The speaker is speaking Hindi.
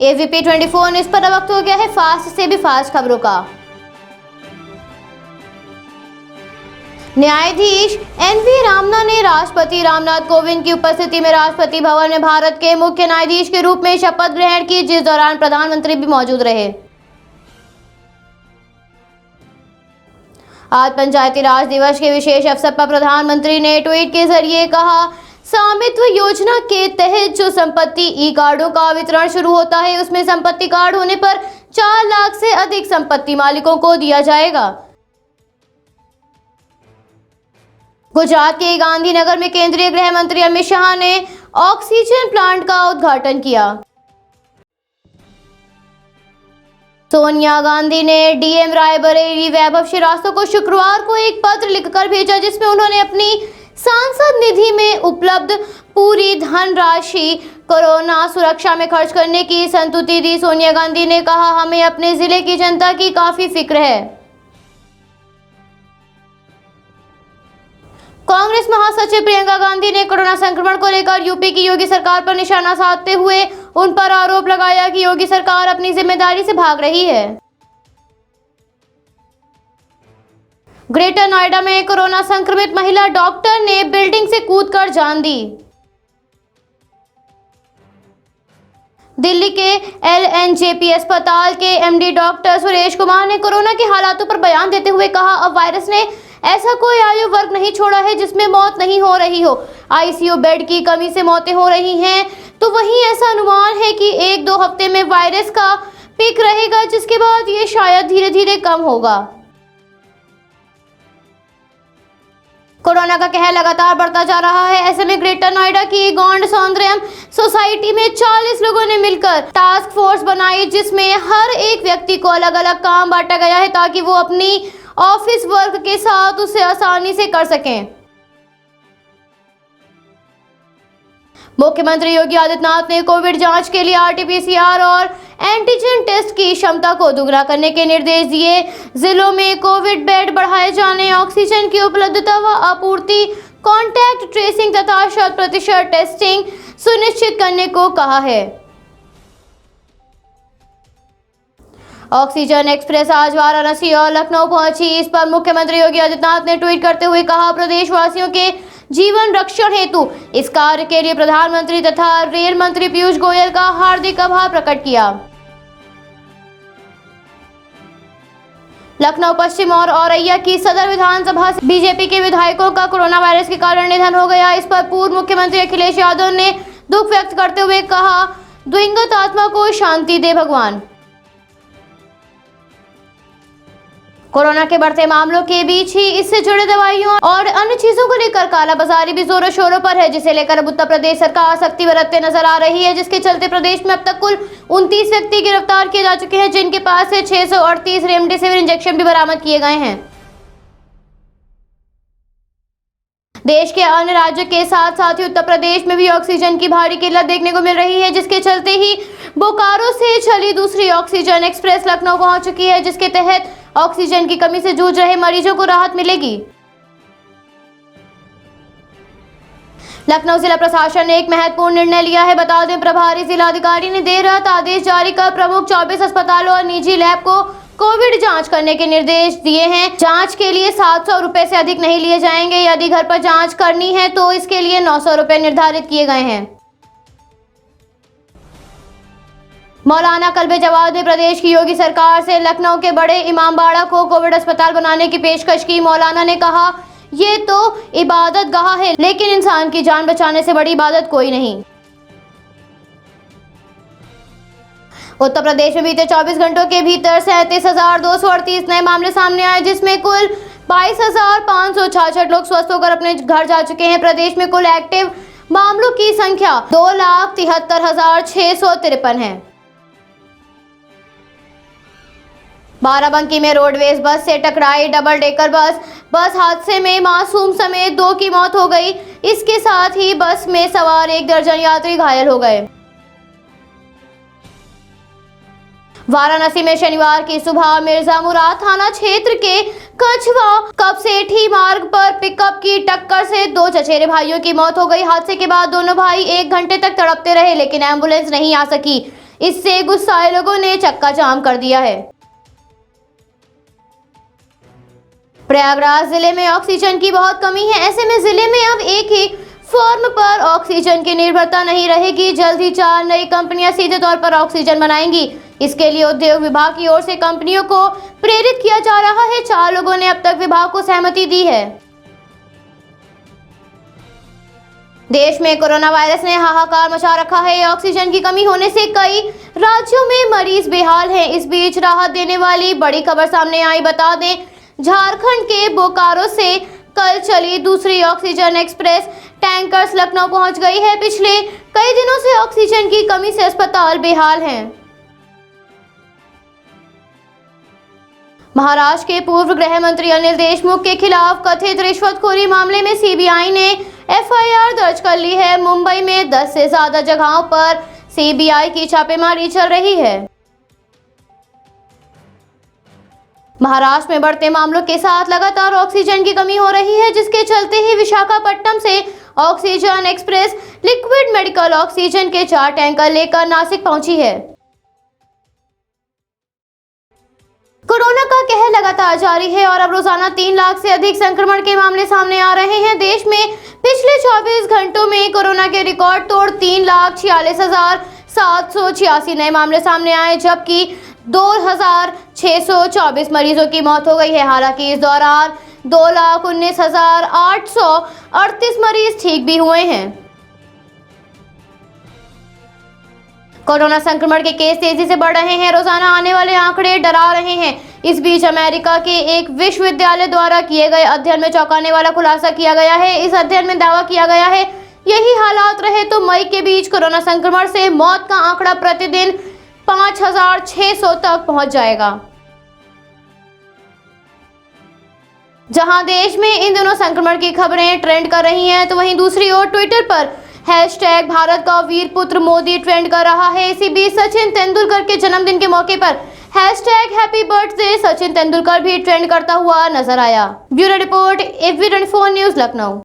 AVP 24 न्यूज पर वक्त हो गया है फास्ट से भी फास्ट खबरों का। न्यायाधीश NV रामना ने राष्ट्रपति रामनाथ कोविंद की उपस्थिति में राष्ट्रपति भवन में भारत के मुख्य न्यायाधीश के रूप में शपथ ग्रहण की, जिस दौरान प्रधानमंत्री भी मौजूद रहे। आज पंचायती राज दिवस के विशेष अवसर पर प्रधानमंत्री ने ट्वीट के जरिए कहा, स्वामित्व योजना के तहत जो संपत्ति ई कार्डों का वितरण शुरू होता है, उसमें संपत्ति कार्ड होने पर 4 लाख से अधिक संपत्ति मालिकों को दिया जाएगा। गुजरात के गांधीनगर में केंद्रीय गृह मंत्री अमित शाह ने ऑक्सीजन प्लांट का उद्घाटन किया। सोनिया गांधी ने DM रायबरेली वैभव श्रीवास्तव को शुक्रवार को एक पत्र लिखकर भेजा, जिसमें उन्होंने अपनी सांसद निधि में उपलब्ध पूरी धनराशि कोरोना सुरक्षा में खर्च करने की संतुति दी। सोनिया गांधी ने कहा, हमें अपने जिले की जनता की काफी फिक्र है। कांग्रेस महासचिव प्रियंका गांधी ने कोरोना संक्रमण को लेकर यूपी की योगी सरकार पर निशाना साधते हुए उन पर आरोप लगाया कि योगी सरकार अपनी जिम्मेदारी से भाग रही है। ग्रेटर नोएडा में कोरोना संक्रमित महिला डॉक्टर ने बिल्डिंग से कूदकर जान दी। दिल्ली के LNJP अस्पताल के MD डॉक्टर सुरेश कुमार ने कोरोना के हालातों पर बयान देते हुए कहा, अब वायरस ने ऐसा कोई आयु वर्ग नहीं छोड़ा है जिसमें मौत नहीं हो रही हो। ICU बेड की कमी से मौतें हो रही हैं, तो वहीं ऐसा अनुमान है कि 1-2 हफ्ते में वायरस का पीक रहेगा, जिसके बाद ये शायद धीरे धीरे कम होगा। कोरोना का कहर लगातार बढ़ता जा रहा है। ऐसे में ग्रेटर नोएडा की गौंड सौंदर्यम सोसाइटी में 40 लोगों ने मिलकर टास्क फोर्स बनाई, जिसमें हर एक व्यक्ति को अलग अलग काम बांटा गया है ताकि वो अपनी ऑफिस वर्क के साथ उसे आसानी से कर सकें। मुख्यमंत्री योगी आदित्यनाथ ने कोविड जांच के लिए RT-PCR और एंटीजन टेस्ट की क्षमता को दोगुना करने के निर्देश दिए। जिलों में कोविड बेड बढ़ाए जाने, ऑक्सीजन की उपलब्धता व आपूर्ति, कॉन्टैक्ट ट्रेसिंग तथा 100% टेस्टिंग सुनिश्चित करने को कहा है। ऑक्सीजन एक्सप्रेस आज वाराणसी और लखनऊ पहुंची। इस पर मुख्यमंत्री योगी आदित्यनाथ ने ट्वीट करते हुए कहा, प्रदेशवासियों के जीवन रक्षण हेतु इस कार्य के लिए प्रधानमंत्री तथा रेल मंत्री पीयूष गोयल का हार्दिक आभार प्रकट किया। लखनऊ पश्चिम और औरैया की सदर विधानसभा से बीजेपी के विधायकों का कोरोना वायरस के कारण निधन हो गया। इस पर पूर्व मुख्यमंत्री अखिलेश यादव ने दुख व्यक्त करते हुए कहा, दिवंगत आत्मा को शांति दे भगवान। कोरोना के बढ़ते मामलों के बीच ही इससे जुड़े दवाइयों और अन्य चीजों को लेकर कालाबाजारी भी जोरों शोरों पर है, जिसे लेकर अब उत्तर प्रदेश सरकार सख्ती बरतते नजर आ रही है, जिसके चलते प्रदेश में अब तक कुल 29 व्यक्ति गिरफ्तार किए जा चुके हैं, जिनके पास से 638 रेमडेसिविर इंजेक्शन भी बरामद किए गए हैं। देश के अन्य राज्यों के साथ साथ ही उत्तर प्रदेश में भी ऑक्सीजन की भारी किल्लत देखने को मिल रही है, जिसके चलते ही बोकारो से चली दूसरी ऑक्सीजन एक्सप्रेस लखनऊ पहुंच चुकी है, जिसके तहत ऑक्सीजन की कमी से जूझ रहे मरीजों को राहत मिलेगी। लखनऊ जिला प्रशासन ने एक महत्वपूर्ण निर्णय लिया है। बता दें, प्रभारी जिलाधिकारी ने देर रात आदेश जारी कर प्रमुख 24 अस्पतालों और निजी लैब को कोविड जांच करने के निर्देश दिए हैं। जांच के लिए 700 रुपए से अधिक नहीं लिए जाएंगे। यदि घर पर जांच करनी है तो इसके लिए 900 रुपए निर्धारित किए गए हैं। मौलाना कल्बे जवाद ने प्रदेश की योगी सरकार से लखनऊ के बड़े इमामबाड़ा को कोविड अस्पताल बनाने की पेशकश की। मौलाना ने कहा, ये तो इबादत गाह है, लेकिन इंसान की जान बचाने से बड़ी इबादत कोई नहीं। उत्तर प्रदेश में बीते 24 घंटों के भीतर 37,238 नए मामले सामने आए, जिसमें कुल 22,566 लोग स्वस्थ होकर अपने घर जा चुके हैं। प्रदेश में कुल एक्टिव मामलों की संख्या 2,73,653 है। बाराबंकी में रोडवेज बस से टकराई डबल डेकर बस हादसे में मासूम समेत 2 की मौत हो गई। इसके साथ ही बस में सवार 1 दर्जन यात्री घायल हो गए। वाराणसी में शनिवार की सुबह मिर्जा मुराद थाना क्षेत्र के कछवा कपसेठी मार्ग पर पिकअप की टक्कर से 2 चचेरे भाइयों की मौत हो गई। हादसे के बाद दोनों भाई 1 घंटे तक तड़पते रहे, लेकिन एम्बुलेंस नहीं आ सकी। इससे गुस्साए लोगों ने चक्का जाम कर दिया है। प्रयागराज जिले में ऑक्सीजन की बहुत कमी है। ऐसे में जिले में अब एक ही फर्म पर ऑक्सीजन की निर्भरता नहीं रहेगी। जल्द ही 4 नई कंपनियां सीधे तौर पर ऑक्सीजन बनाएंगी। इसके लिए उद्योग विभाग की ओर से कंपनियों को प्रेरित किया जा रहा है। 4 लोगों ने अब तक विभाग को सहमति दी है। देश में कोरोना वायरस ने हाहाकार मचा रखा है। ऑक्सीजन की कमी होने से कई राज्यों में मरीज बेहाल हैं। इस बीच राहत देने वाली बड़ी खबर सामने आई। बता दें, झारखंड के बोकारो से कल चली दूसरी ऑक्सीजन एक्सप्रेस टैंकर्स लखनऊ पहुंच गई है। पिछले कई दिनों से ऑक्सीजन की कमी से अस्पताल बेहाल हैं। महाराष्ट्र के पूर्व गृह मंत्री अनिल देशमुख के खिलाफ कथित रिश्वतखोरी मामले में सीबीआई ने एफआईआर दर्ज कर ली है। मुंबई में 10 से ज्यादा जगहों पर सीबीआई की छापेमारी चल रही है। महाराष्ट्र में बढ़ते मामलों के साथ लगातार ऑक्सीजन की कमी हो रही है, जिसके चलते ही विशाखापट्टनम से oxygen express liquid medical oxygen के 4 टैंकर लेकर नासिक पहुंची है। कोरोना का कहर लगातार जारी है और अब रोजाना 3 लाख से अधिक संक्रमण के मामले सामने आ रहे हैं। देश में पिछले 24 घंटों में कोरोना के रिकॉर्ड तोड़ 3,46,786 नए मामले सामने आए, जबकि 2,624 मरीजों की मौत हो गई है। हालांकि इस दौरान 2,19,838 मरीज ठीक भी हुए हैं। कोरोना संक्रमण के केस तेजी से बढ़ रहे हैं। रोजाना आने वाले आंकड़े डरा रहे हैं। इस बीच अमेरिका के एक विश्वविद्यालय द्वारा किए गए अध्ययन में चौंकाने वाला खुलासा किया गया है। इस अध्ययन में दावा किया गया है, यही हालात रहे तो मई के बीच कोरोना संक्रमण से मौत का आंकड़ा प्रतिदिन 5,600 तक पहुंच जाएगा। जहां देश में इन दिनों संक्रमण की खबरें ट्रेंड कर रही हैं, तो वहीं दूसरी ओर ट्विटर पर हैशटैग भारत का वीर पुत्र मोदी ट्रेंड कर रहा है। इसी बीच सचिन तेंदुलकर के जन्मदिन के मौके पर hashtag happy birthday Sachin Tendulkar भी ट्रेंड करता हुआ नजर आया। Bureau report, AV24 news, Lucknow.